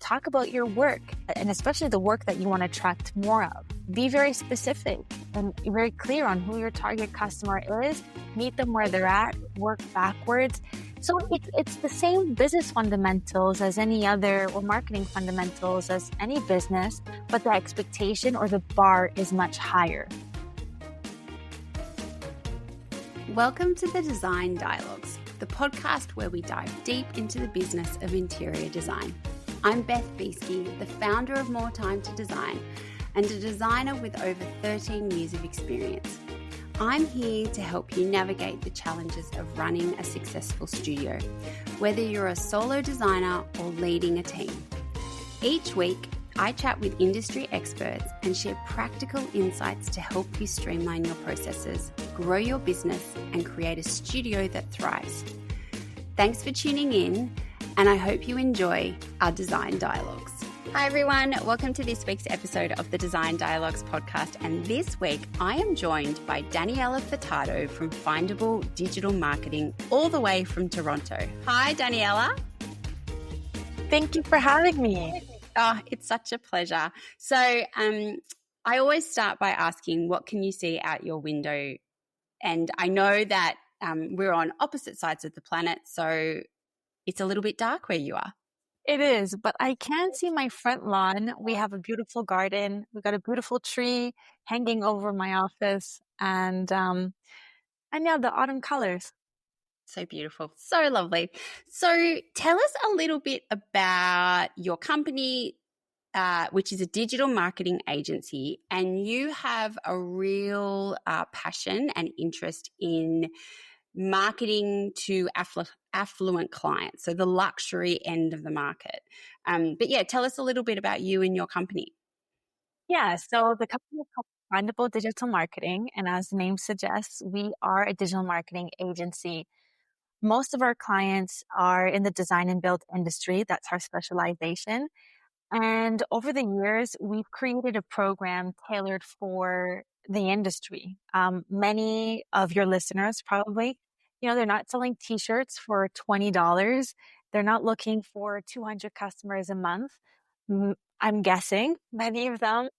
talk about your work, and especially the work that you want to attract more of. Be very specific and very clear on who your target customer is. Meet them where they're at, work backwards. So it's the same business fundamentals as any other, or marketing fundamentals as any business, but the expectation or the bar is much higher. Welcome to the Design Dialogues, the podcast where we dive deep into the business of interior design. I'm Beth, the founder of More Time to Design and a designer with over 13 years of experience. I'm here to help you navigate the challenges of running a successful studio, whether you're a solo designer or leading a team. Each week, I chat with industry experts and share practical insights to help you streamline your processes, grow your business, and create a studio that thrives. Thanks for tuning in, and I hope you enjoy our Design Dialogues. Hi everyone, welcome to this week's episode of the Design Dialogues podcast, and this week I am joined by Daniela Furtado from Findable Digital Marketing, all the way from Toronto. Hi Daniela. Thank you for having me. Oh, it's such a pleasure. So I always start by asking, what can you see out your window? And I know that we're on opposite sides of the planet, so it's a little bit dark where you are. It is, but I can see my front lawn. We have a beautiful garden. We've got a beautiful tree hanging over my office, and yeah, the autumn colors. So beautiful. So lovely. So tell us a little bit about your company, which is a digital marketing agency, and you have a real passion and interest in marketing to affluent clients, so the luxury end of the market. But yeah, tell us a little bit about you and your company. Yeah, so the company is called Findable Digital Marketing, and as the name suggests, we are a digital marketing agency. Most of our clients are in the design and build industry. That's our specialization. And over the years, we've created a program tailored for the industry. Many of your listeners probably, they're not selling t-shirts for $20. They're not looking for 200 customers a month. I'm guessing many of them are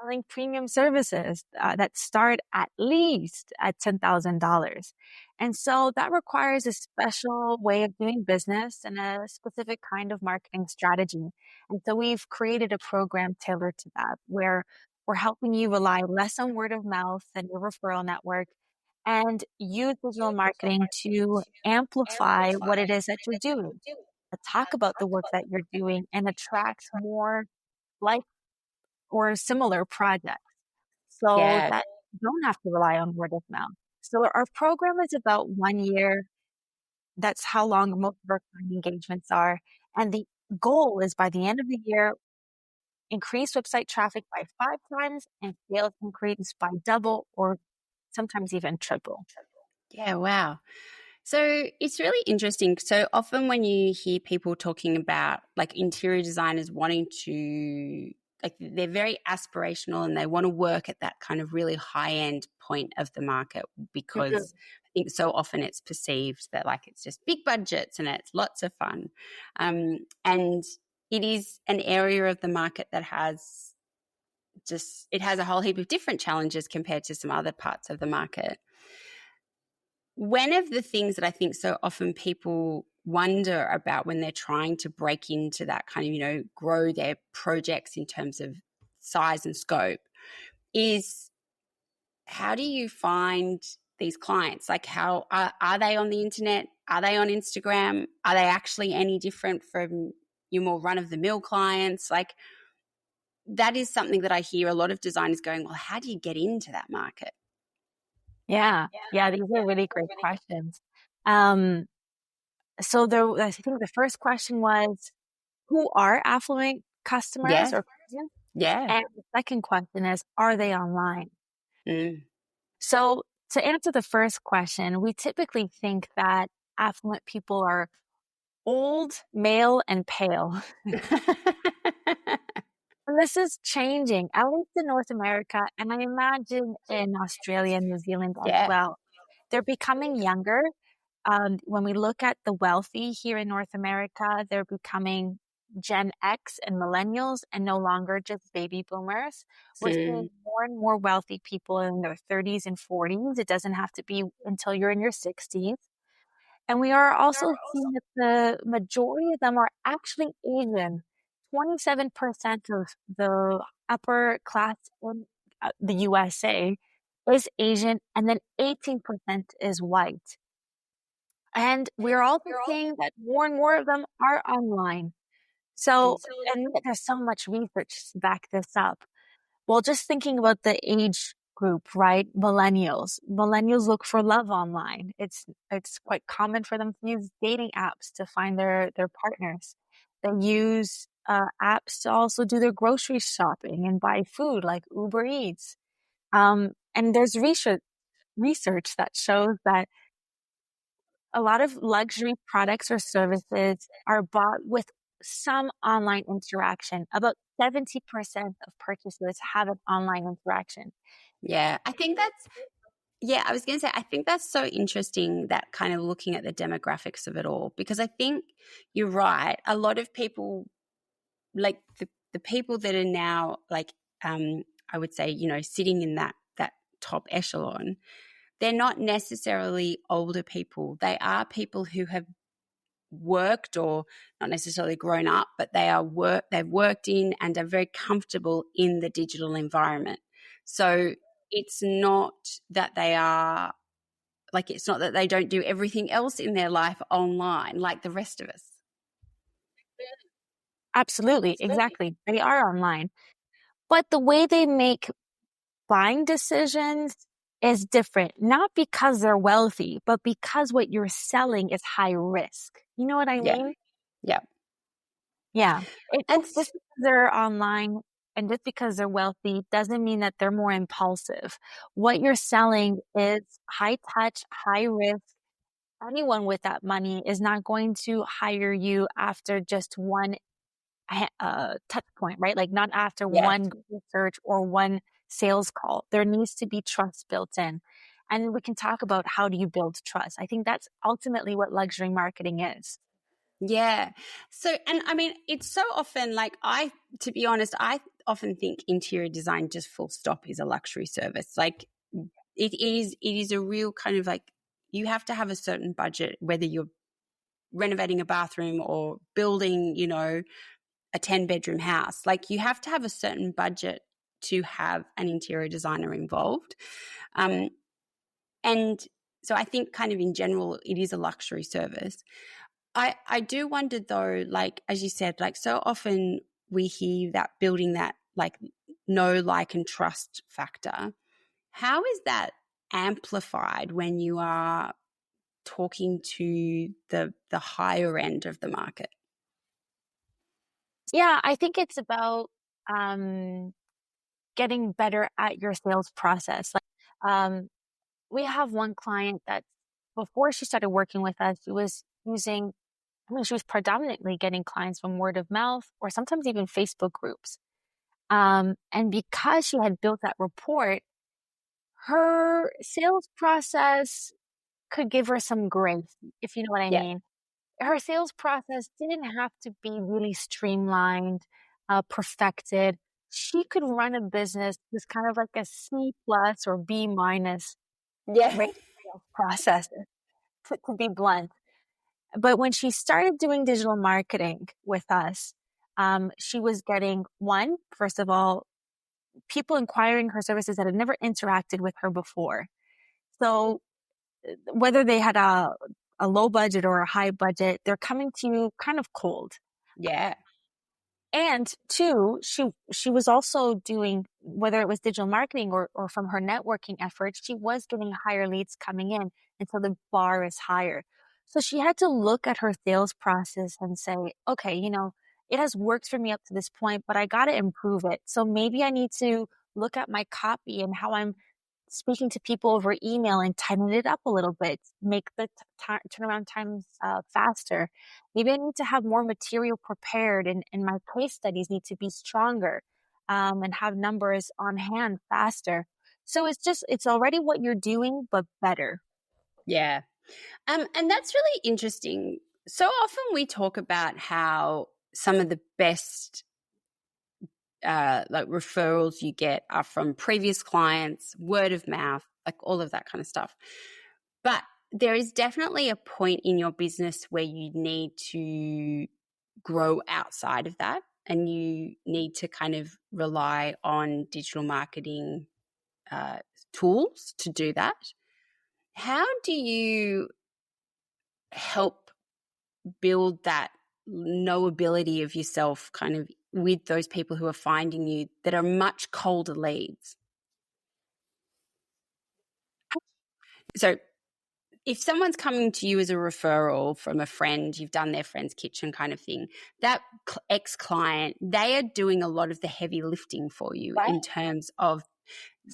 selling premium services that start at least at $10,000. And so that requires a special way of doing business and a specific kind of marketing strategy. And so we've created a program tailored to that, where we're helping you rely less on word of mouth and your referral network and use digital marketing to amplify what it is that you're doing, to talk about the work that you're doing and attract more like or similar projects so that you don't have to rely on word of mouth. So our program is about 1 year. That's how long most of our client engagements are. And the goal is by the end of the year, increase website traffic by 5 times and sales increase by double or sometimes even triple. Yeah, wow. So it's really interesting. So often when you hear people talking about like interior designers wanting to, like they're very aspirational and they want to work at that kind of really high-end point of the market because I think so often it's perceived that like it's just big budgets and it's lots of fun. And it is an area of the market that has a whole heap of different challenges compared to some other parts of the market. One of the things that I think so often people wonder about when they're trying to break into that kind of, grow their projects in terms of size and scope is, how do you find these clients? Like how are they on the internet? Are they on Instagram? Are they actually any different from your more run-of-the-mill clients? Like that is something that I hear a lot of designers going, well, how do you get into that market? Yeah, these are really great questions. So I think the first question was, who are affluent customers or clients? Yeah. And the second question is, are they online? Mm. So to answer the first question, we typically think that affluent people are old, male, and pale. And this is changing, at least in North America, and I imagine in Australia and New Zealand as well. They're becoming younger. When we look at the wealthy here in North America, they're becoming Gen X and millennials and no longer just baby boomers. We're seeing Mm. more and more wealthy people in their 30s and 40s. It doesn't have to be until you're in your 60s. And we are also seeing that the majority of them are actually Asian. 27% of the upper class in the USA is Asian, and then 18% is white. And we're also seeing that more and more of them are online. So, and there's so much research to back this up. Well, just thinking about the age group, right? Millennials. Millennials look for love online. It's quite common for them to use dating apps to find their partners. They use apps to also do their grocery shopping and buy food like Uber Eats. And there's research that shows that a lot of luxury products or services are bought with some online interaction. About 70% of purchases have an online interaction. Yeah, I think that's yeah, I was going to say I think that's so interesting that kind of looking at the demographics of it all because I think you're right. A lot of people like the people that are now like I would say, you know, sitting in that top echelon, they're not necessarily older people. They are people who have worked or not necessarily grown up, but they've worked in and are very comfortable in the digital environment. So it's not that they are like it's not that they don't do everything else in their life online like the rest of us. Absolutely, exactly. They are online. But the way they make buying decisions is different, not because they're wealthy, but because what you're selling is high risk. You know what I Yeah. mean? Yeah. Yeah. And It's just because they're online and just because they're wealthy doesn't mean that they're more impulsive. What you're selling is high touch, high risk. Anyone with that money is not going to hire you after just one touch point, right? Like not after yeah. one Google search or one sales call. There needs to be trust built in. And we can talk about how do you build trust. I think that's ultimately what luxury marketing is. Yeah. So, and I mean, it's so often like to be honest, I often think interior design just full stop is a luxury service. Like it is a real kind of like you have to have a certain budget, whether you're renovating a bathroom or building, you know, a 10-bedroom house. Like you have to have a certain budget to have an interior designer involved. Um, and so I think kind of in general, it is a luxury service. I do wonder though, like as you said, like so often we hear that building that like know, like, and trust factor. How is that amplified when you are talking to the higher end of the market? Yeah, I think it's about um, getting better at your sales process. Like, we have one client that before she started working with us, she was using, I mean, she was predominantly getting clients from word of mouth or sometimes even Facebook groups. And because she had built that rapport, her sales process could give her some grace, if you know what I Yeah. mean. Her sales process didn't have to be really streamlined, perfected. She could run a business with kind of like a C plus or B minus Yeah. rate sales process, to be blunt. But when she started doing digital marketing with us, she was getting one, first of all, people inquiring her services that had never interacted with her before. So whether they had a low budget or a high budget, they're coming to you kind of cold. Yeah. And two, she was also doing, whether it was digital marketing or from her networking efforts, she was getting higher leads coming in. And so the bar is higher. So she had to look at her sales process and say, okay, it has worked for me up to this point, but I got to improve it. So maybe I need to look at my copy and how I'm speaking to people over email and tighten it up a little bit, make the turnaround times faster. Maybe I need to have more material prepared and my case studies need to be stronger and have numbers on hand faster. So it's already what you're doing, but better. Yeah. And that's really interesting. So often we talk about how some of the best like referrals you get are from previous clients, word of mouth, like all of that kind of stuff. But there is definitely a point in your business where you need to grow outside of that, and you need to kind of rely on digital marketing tools to do that. How do you help build that knowability of yourself kind of with those people who are finding you that are much colder leads? So if someone's coming to you as a referral from a friend, you've done their friend's kitchen kind of thing, that ex-client, they are doing a lot of the heavy lifting for you Right. in terms of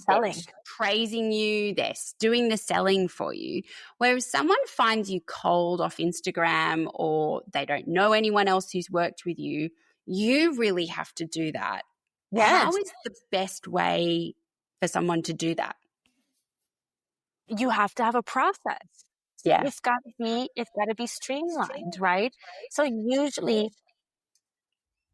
they're Selling. praising you, they're doing the selling for you. Whereas someone finds you cold off Instagram or they don't know anyone else who's worked with you, you really have to do that. How Yes. is the best way for someone to do that? You have to have a process. Yeah. It's got to be streamlined, right? So usually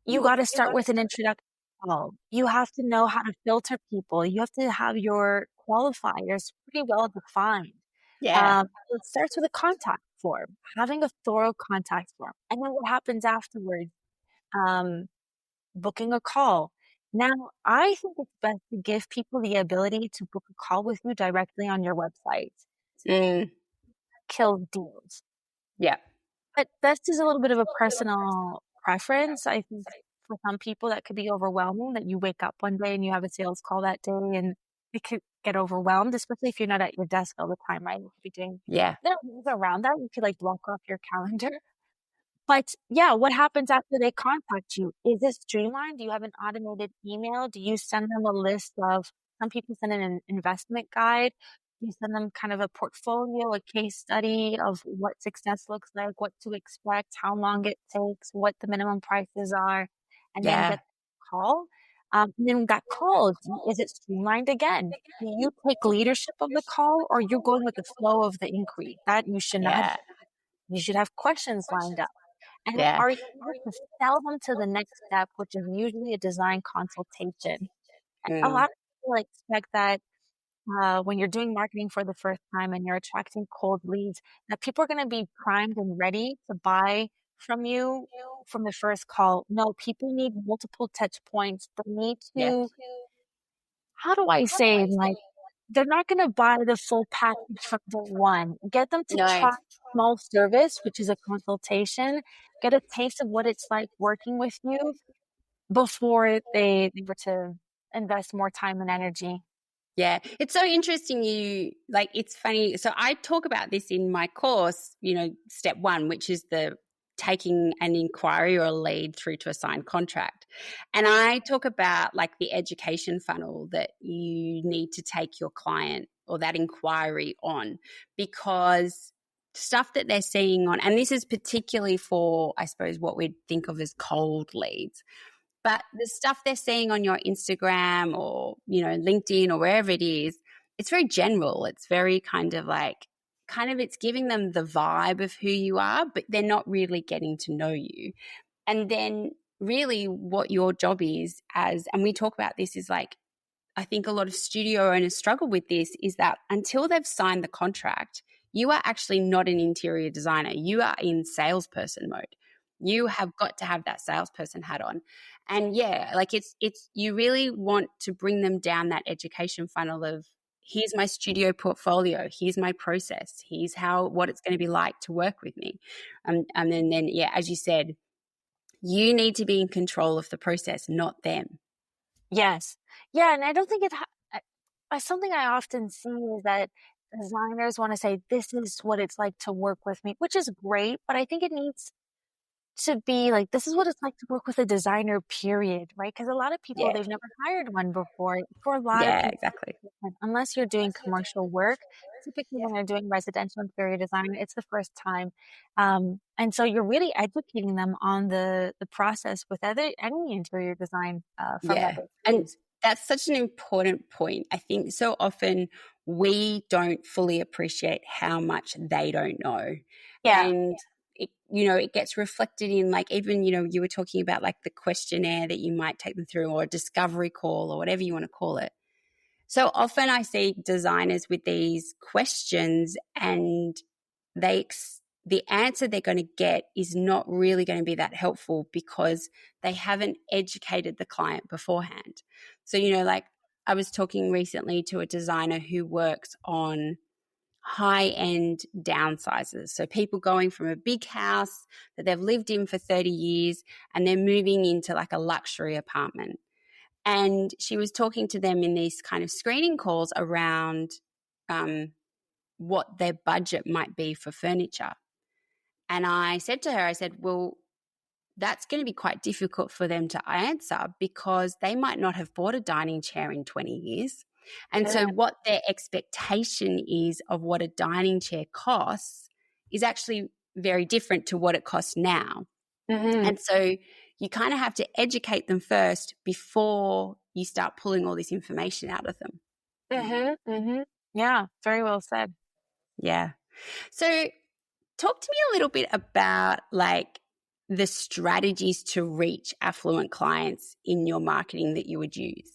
you got to start with an introduction call. You have to know how to filter people. You have to have your qualifiers pretty well defined. Yeah. It starts with a contact form, having a thorough contact form. And then what happens afterwards? Um, Booking a call. Now, I think it's best to give people the ability to book a call with you directly on your website. Mm, Kill deals. yeah. But that's just a little bit of a personal preference. I think for some people that could be overwhelming that you wake up one day and you have a sales call that day and it could get overwhelmed, especially if you're not at your desk all the time, right? You could be doing Yeah. there are ways around that. You could like block off your calendar. But yeah, what happens after they contact you? Is this streamlined? Do you have an automated email? Do you send them a list of some people send in an investment guide? Do you send them kind of a portfolio, a case study of what success looks like, what to expect, how long it takes, what the minimum prices are, and then Yeah. get the call? Then that call, is it streamlined again? Do you take leadership of the call or you're going with the flow of the inquiry? That you should not. Yeah. You should have questions lined up. And Yeah. are you able to sell them to the next step, which is usually a design consultation? A Mm, lot of people expect that when you're doing marketing for the first time and you're attracting cold leads, that people are going to be primed and ready to buy from you from the first call. No, people need multiple touch points. They need yeah. to, how do I say, like, they're not going to buy the full package from day one. Get them to No. try small service, which is a consultation, get a taste of what it's like working with you before they were to invest more time and energy. Yeah, it's so interesting. It's funny. So I talk about this in my course, step one, which is the taking an inquiry or a lead through to a signed contract. And I talk about like the education funnel that you need to take your client or that inquiry on, because stuff that they're seeing on, and this is particularly for, I suppose, what we'd think of as cold leads. But the stuff they're seeing on your Instagram or, LinkedIn or wherever it is, it's very general. It's very it's giving them the vibe of who you are, but they're not really getting to know you. And then really what your job is and we talk about this is like, I think a lot of studio owners struggle with this, is that until they've signed the contract, you are actually not an interior designer. You are in salesperson mode. You have got to have that salesperson hat on. And yeah, like it's you really want to bring them down that education funnel of, here's my studio portfolio, here's my process, here's what it's going to be like to work with me. And then yeah, as you said, you need to be in control of the process, not them. Yes. Yeah, and I don't think something I often see is that designers want to say, this is what it's like to work with me, which is great, but I think it needs to be like, this is what it's like to work with a designer, period, right? Because a lot of people, Yeah. they've never hired one before. For a lot of Yeah, people, exactly. unless you're doing commercial work, typically when you're doing residential interior design, it's the first time. And so you're really educating them on the process with any interior design from that Yeah. they And choose. that's such an important point. I think so often we don't fully appreciate how much they don't know. Yeah. And it gets reflected in, like, even, you were talking about like the questionnaire that you might take them through, or a discovery call, or whatever you want to call it. So often I see designers with these questions, and the answer they're going to get is not really going to be that helpful because they haven't educated the client beforehand. So, like, I was talking recently to a designer who works on high-end downsizes. So people going from a big house that they've lived in for 30 years and they're moving into like a luxury apartment. And she was talking to them in these kind of screening calls around what their budget might be for furniture. And I said to her, I said, well, that's going to be quite difficult for them to answer because they might not have bought a dining chair in 20 years. And so what their expectation is of what a dining chair costs is actually very different to what it costs now. Mm-hmm. And so you kind of have to educate them first before you start pulling all this information out of them. Mm-hmm. Mm-hmm. Yeah, very well said. Yeah. So talk to me a little bit about like the strategies to reach affluent clients in your marketing that you would use.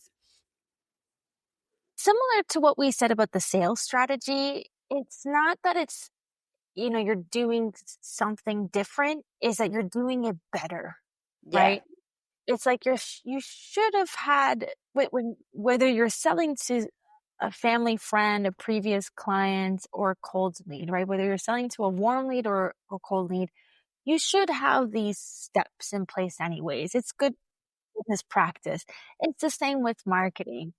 Similar to what we said about the sales strategy, it's not that you're doing something different, is that you're doing it better, Yeah. right? It's like you should have had, whether you're selling to a family friend, a previous client, or a cold lead, right? Whether you're selling to a warm lead or cold lead, you should have these steps in place anyways. It's good business practice. It's the same with marketing.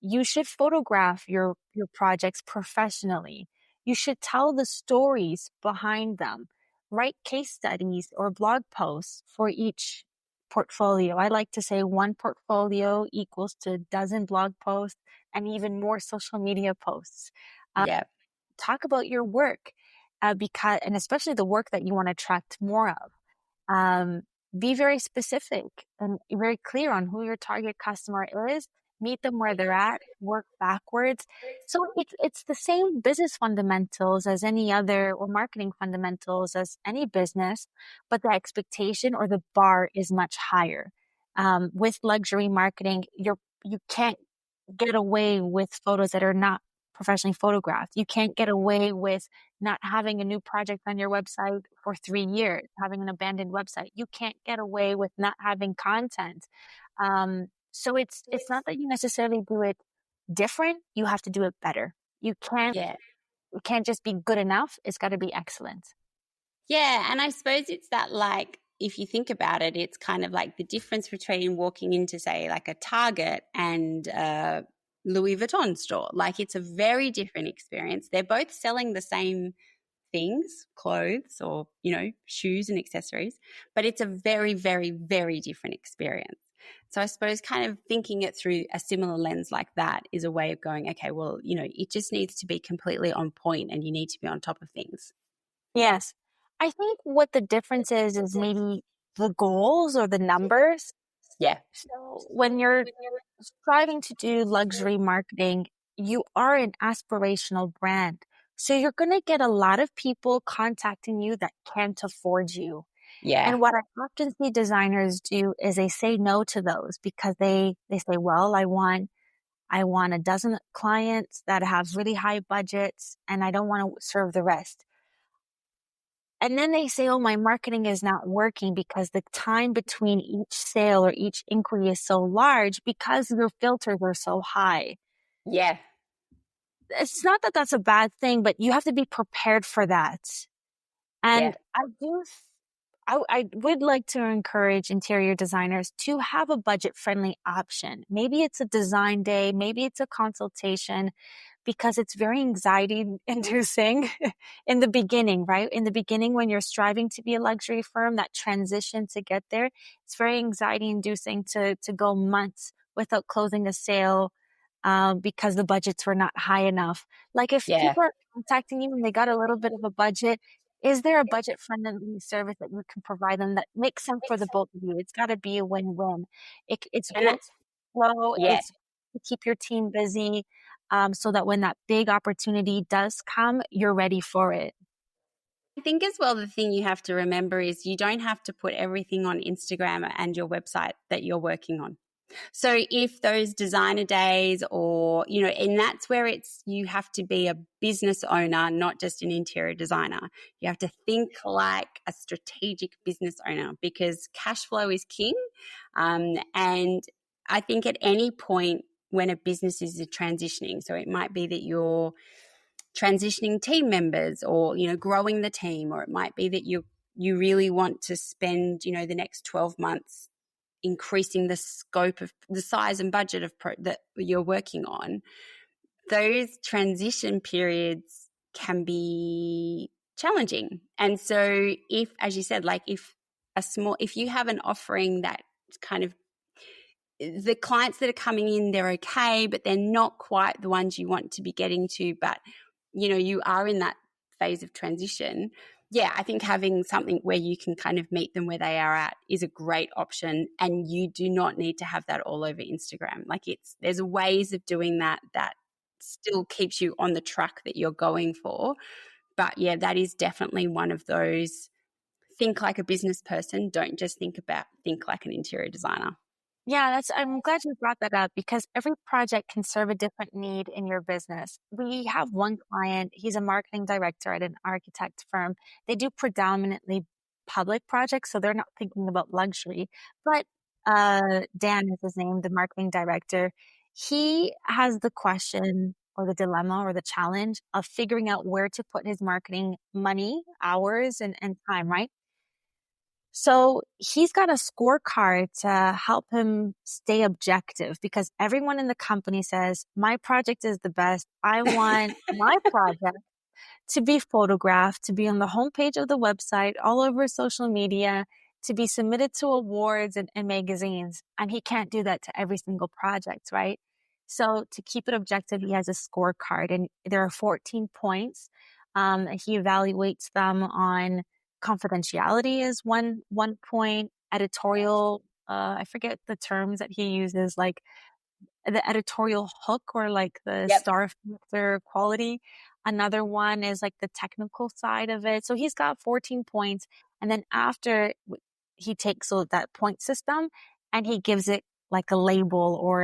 You should photograph your projects professionally. You should tell the stories behind them. Write case studies or blog posts for each portfolio. I like to say one portfolio equals to a dozen blog posts and even more social media posts. Yeah. Talk about your work, and especially the work that you want to attract more of. Be very specific and very clear on who your target customer is. Meet them where they're at. Work backwards. So it's the same business fundamentals as any other, or marketing fundamentals as any business, but the expectation or the bar is much higher. With luxury marketing, you can't get away with photos that are not professionally photographed. You can't get away with not having a new project on your website for 3 years, having an abandoned website. You can't get away with not having content. So it's not that you necessarily do it different. You have to do it better. Yeah. It can't just be good enough. It's got to be excellent. Yeah. And I suppose it's that, like, if you think about it, it's kind of like the difference between walking into, say, like a Target and a Louis Vuitton store. Like, it's a very different experience. They're both selling the same things, clothes or, shoes and accessories, but it's a very, very, very different experience. So I suppose kind of thinking it through a similar lens like that is a way of going, okay, well, it just needs to be completely on point and you need to be on top of things. Yes. I think what the difference is maybe the goals or the numbers. Yeah. So when you're striving to do luxury marketing, you are an aspirational brand. So you're going to get a lot of people contacting you that can't afford you. Yeah. And what I often see designers do is they say no to those because they say, well, I want a dozen clients that have really high budgets and I don't want to serve the rest. And then they say, oh, my marketing is not working because the time between each sale or each inquiry is so large because your filters are so high. Yeah. It's not that that's a bad thing, but you have to be prepared for that. Yeah. And I would like to encourage interior designers to have a budget friendly option. Maybe it's a design day, maybe it's a consultation, because it's very anxiety inducing in the beginning, right? In the beginning, when you're striving to be a luxury firm, that transition to get there, it's very anxiety inducing to go months without closing a sale, because the budgets were not high enough. Like if Yeah. people are contacting you and they got a little bit of a budget, is there a budget friendly service that you can provide them that makes sense for the both of you? It's got to be a win-win. It's And going to flow. yeah. It's to keep your team busy, so that when that big opportunity does come, you're ready for it. I think as well, the thing you have to remember is you don't have to put everything on Instagram and your website that you're working on. So if those designer days or, and that's where you have to be a business owner, not just an interior designer. You have to think like a strategic business owner because cash flow is king. And I think at any point when a business is transitioning, so it might be that you're transitioning team members or, growing the team, or it might be that you really want to spend, the next 12 months increasing the scope of the size and budget of that you're working on. Those transition periods can be challenging. And so if, as you said, like if you have an offering that kind of the clients that are coming in, they're okay, but they're not quite the ones you want to be getting to, but you are in that phase of transition. Yeah, I think having something where you can kind of meet them where they are at is a great option, and you do not need to have that all over Instagram. Like there's ways of doing that still keeps you on the track that you're going for. But yeah, that is definitely one of those think like a business person, don't just think like an interior designer. Yeah, I'm glad you brought that up because every project can serve a different need in your business. We have one client, he's a marketing director at an architect firm. They do predominantly public projects, so they're not thinking about luxury. But Dan is his name, the marketing director. He has the question or the dilemma or the challenge of figuring out where to put his marketing money, hours, and time, right? So he's got a scorecard to help him stay objective because everyone in the company says, my project is the best. I want my project to be photographed, to be on the homepage of the website, all over social media, to be submitted to awards and magazines. And he can't do that to every single project, right? So to keep it objective, he has a scorecard and there are 14 points. He evaluates them on confidentiality is one point, editorial, I forget the terms that he uses, like the editorial hook or like the Yep. star factor quality. Another one is like the technical side of it. So he's got 14 points. And then after he takes that point system and he gives it like a label or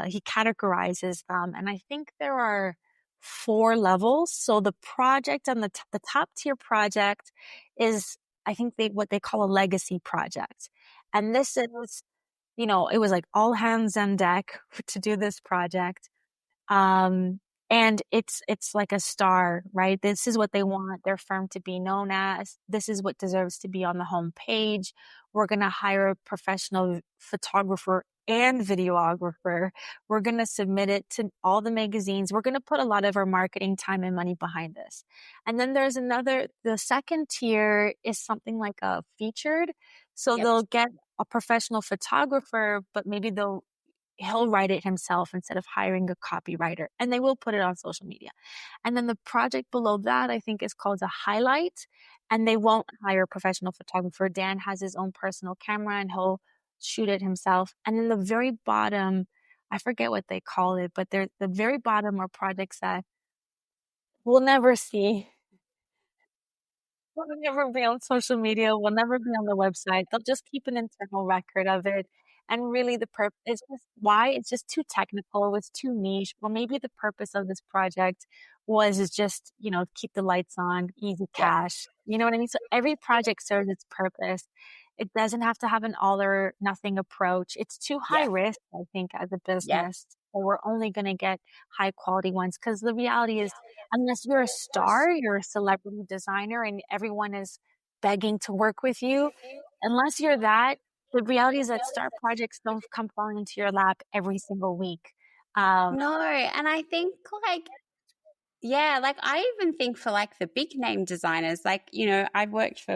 he categorizes them. And I think there are 4 levels. So the project on the top tier project is, I think what they call a legacy project. And this is, it was like all hands on deck to do this project. Um, and it's like a star, right? This is what they want their firm to be known as. This is what deserves to be on the home page. We're going to hire a professional photographer and videographer. We're going to submit it to all the magazines. We're going to put a lot of our marketing time and money behind this. And then there's the second tier is something like a featured. So Yep. they'll get a professional photographer, but maybe he'll write it himself instead of hiring a copywriter, and they will put it on social media. And then the project below that, I think, is called a highlight, and they won't hire a professional photographer. Dan has his own personal camera and he'll shoot it himself. And then the very bottom, I forget what they call it, but the very bottom are projects that we'll never see. Will never be on social media, will never be on the website. They'll just keep an internal record of it. And really the purpose is just why it's just too technical, it was too niche. Well, maybe the purpose of this project is just, keep the lights on, easy Yep. cash. You know what I mean? So every project serves its purpose. It doesn't have to have an all or nothing approach. It's too high Yep. risk, I think, as a Yep. business. So we're only going to get high quality ones because the reality is unless you're a star, you're a celebrity designer and everyone is begging to work with you, unless you're that, the reality is that star projects don't come falling into your lap every single week. Um, No, and I think like yeah, like I even think for like the big name designers, like, I've worked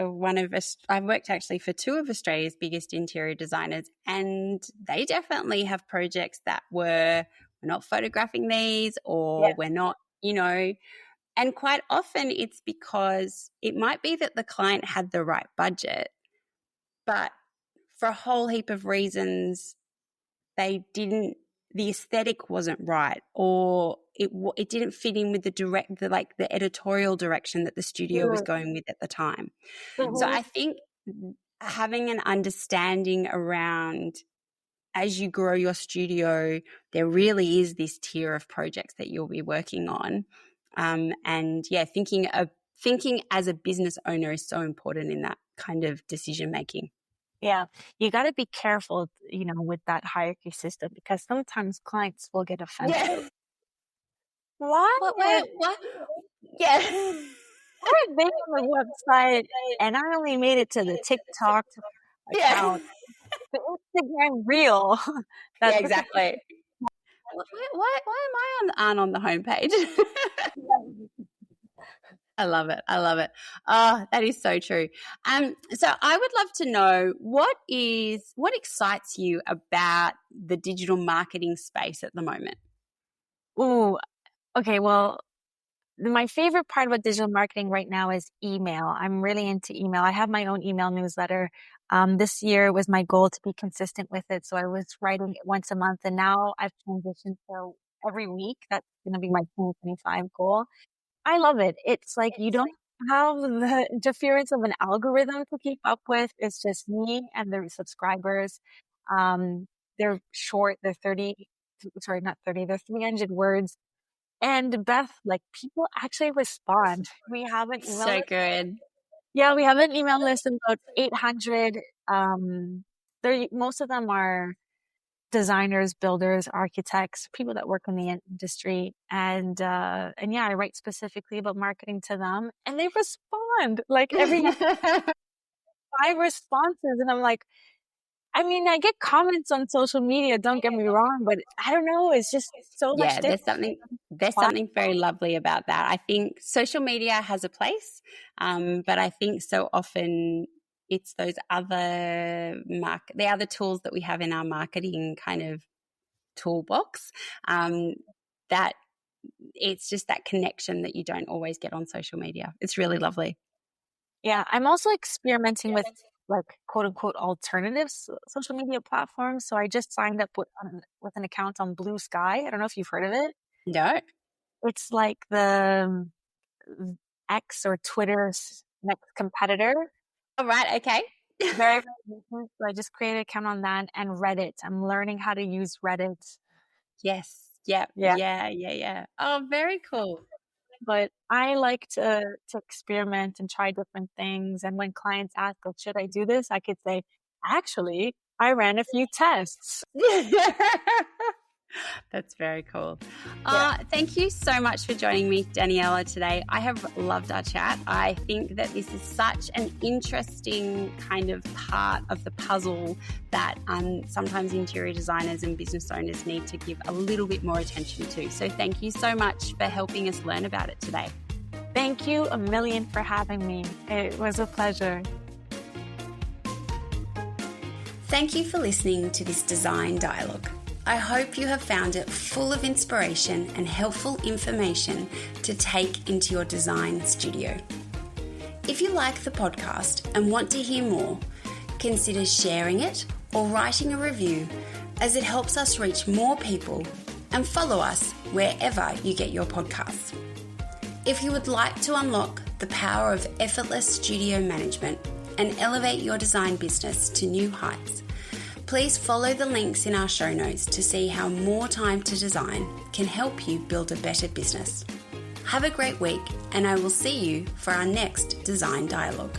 actually for two of Australia's biggest interior designers, and they definitely have projects that we're not photographing these or we're not, and quite often it's because it might be that the client had the right budget, but for a whole heap of reasons, they didn't, the aesthetic wasn't right, or it didn't fit in with the editorial direction that the studio was going with at the time. So Mm-hmm. I think having an understanding around, as you grow your studio, there really is this tier of projects that you'll be working on. And yeah, thinking as a business owner is so important in that kind of decision making. Yeah, you got to be careful, with that hierarchy system because sometimes clients will get offended. Yeah. What? What? Yeah. I've been on the website and I only made it to the TikTok Yeah. account, the Instagram reel. That Yeah, exactly. Why am I on the homepage? I love it. I love it. Oh, that is so true. So I would love to know what excites you about the digital marketing space at the moment? Ooh, okay. Well, my favorite part about digital marketing right now is email. I'm really into email. I have my own email newsletter. This year was my goal to be consistent with it. So I was writing it once a month and now I've transitioned to every week. That's going to be my 2025 goal. I love it. It's like you don't have the interference of an algorithm to keep up with. It's just me and the subscribers. Um, they're short. They're 30, sorry, not 30, they're 300 words. And Beth, like people actually respond. We have an email So list. good. Yeah, we have an email list of about 800. Most of them are designers, builders, architects, people that work in the industry. And yeah, I write specifically about marketing to them and they respond like every 5 responses. And I'm like, I mean, I get comments on social media, don't get me wrong, but I don't know. It's just so much Yeah, different. there's something very lovely about that. I think social media has a place, but I think so often it's those the other tools that we have in our marketing kind of toolbox, that it's just that connection that you don't always get on social media. It's really lovely. Yeah, I'm also experimenting with like quote unquote alternatives social media platforms. So I just signed up with an account on BlueSky. I don't know if you've heard of it. No. It's like the X or Twitter's next competitor. All right. Okay. Very, very recent. So I just created an account on that and Reddit. I'm learning how to use Reddit. Yes. Yep. Yeah. Yeah. Oh, very cool. But I like to experiment and try different things. And when clients ask, oh, should I do this? I could say, actually, I ran a few tests. That's very cool. Yeah. Thank you so much for joining me, Daniela, today. I have loved our chat. I think that this is such an interesting kind of part of the puzzle that sometimes interior designers and business owners need to give a little bit more attention to. So thank you so much for helping us learn about it today. Thank you a million for having me. It was a pleasure. Thank you for listening to this design dialogue. I hope you have found it full of inspiration and helpful information to take into your design studio. If you like the podcast and want to hear more, consider sharing it or writing a review, as it helps us reach more people, and follow us wherever you get your podcasts. If you would like to unlock the power of effortless studio management and elevate your design business to new heights, please follow the links in our show notes to see how more time to design can help you build a better business. Have a great week, and I will see you for our next Design Dialogue.